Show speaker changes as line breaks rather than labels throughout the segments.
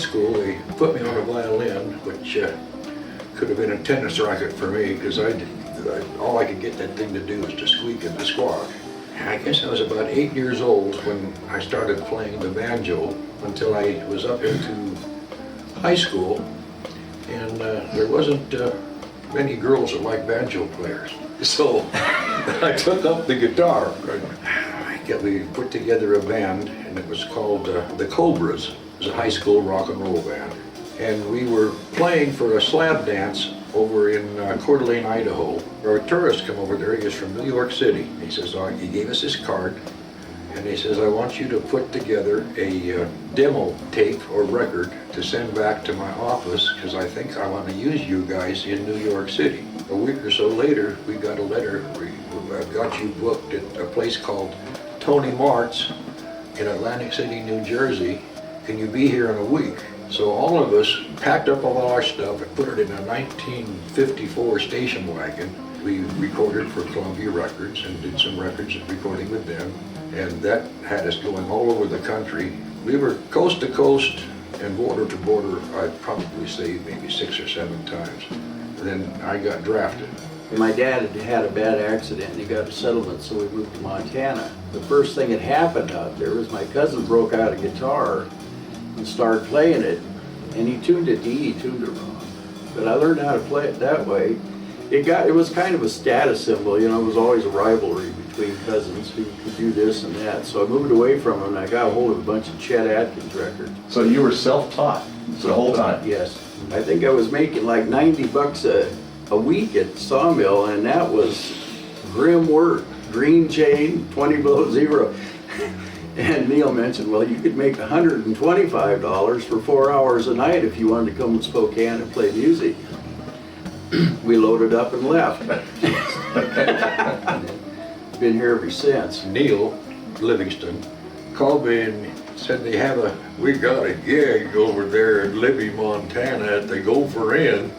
school, they put me on a violin, which could have been a tennis racket for me, because all I could get that thing to do was to squeak and to squawk. I guess I was about 8 years old when I started playing the banjo until I was up into high school, and there wasn't many girls that liked banjo players. So I took up the guitar. We put together a band, and it was called the Cobras. It was a high school rock and roll band. And we were playing for a slab dance over in Coeur d'Alene, Idaho. Our tourist come over there. He was from New York City. He says, he gave us his card, and he says, I want you to put together a demo tape or record to send back to my office, because I think I want to use you guys in New York City. A week or so later, we got a letter. I've got you booked at a place called Tony Mart's in Atlantic City, New Jersey. Can you be here in a week? So all of us packed up all our stuff and put it in a 1954 station wagon. We recorded for Columbia Records and did some records and recording with them. And that had us going all over the country. We were coast to coast and border to border, I'd probably say maybe 6 or 7 times. And then I got drafted.
My dad had had a bad accident and he got a settlement, so we moved to Montana. The first thing that happened out there was my cousin broke out a guitar and started playing it, and he tuned it to E, he tuned it wrong. But I learned how to play it that way. It was kind of a status symbol, you know, it was always a rivalry between cousins who could do this and that. So I moved away from him and I got a hold of a bunch of Chet Atkins records.
So you were self-taught the whole time?
Yes. I think I was making like 90 bucks a week at Sawmill, and that was grim work. Green chain, 20 below zero. And Neil mentioned, well, you could make $125 for 4 hours a night if you wanted to come to Spokane and play music. We loaded up and left. Been here ever since.
Neil Livingston called me and said we got a gig over there in Libby, Montana at the Gopher Inn,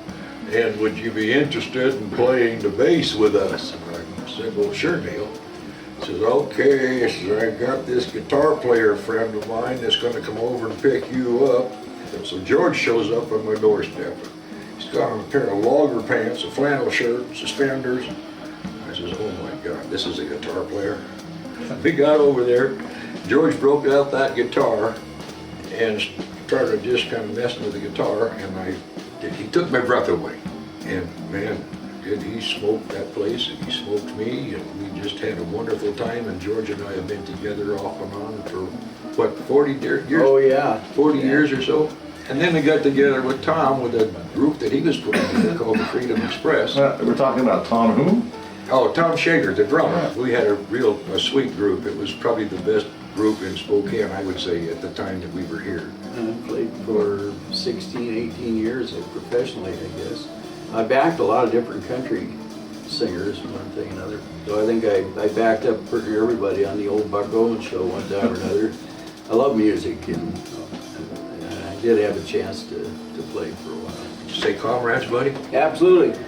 and would you be interested in playing the bass with us? And I said, well, sure, Neil. He says, okay. He says, I got this guitar player friend of mine that's going to come over and pick you up. And so George shows up on my doorstep. He's got on a pair of logger pants, a flannel shirt, suspenders. I says, oh my God, this is a guitar player. We got over there. George broke out that guitar and started just kind of messing with the guitar, and he took my breath away. And man, did he smoke that place, and he smoked me, and we just had a wonderful time. And George and I have been together off and on for what, 40 years?
Oh yeah.
40 years or so. And then we got together with Tom with a group that he was putting together called the Freedom Express.
We're talking about Tom who?
Oh, Tom Shager, the drummer. We had a sweet group. It was probably the best group in Spokane, I would say, at the time that we were here.
I played for 16, 18 years professionally, I guess. I backed a lot of different country singers, one thing and another. So I think I backed up pretty everybody on the old Buck Owens show one time or another. I love music, and I did have a chance to play for a while.
Did you say comrades, buddy?
Absolutely.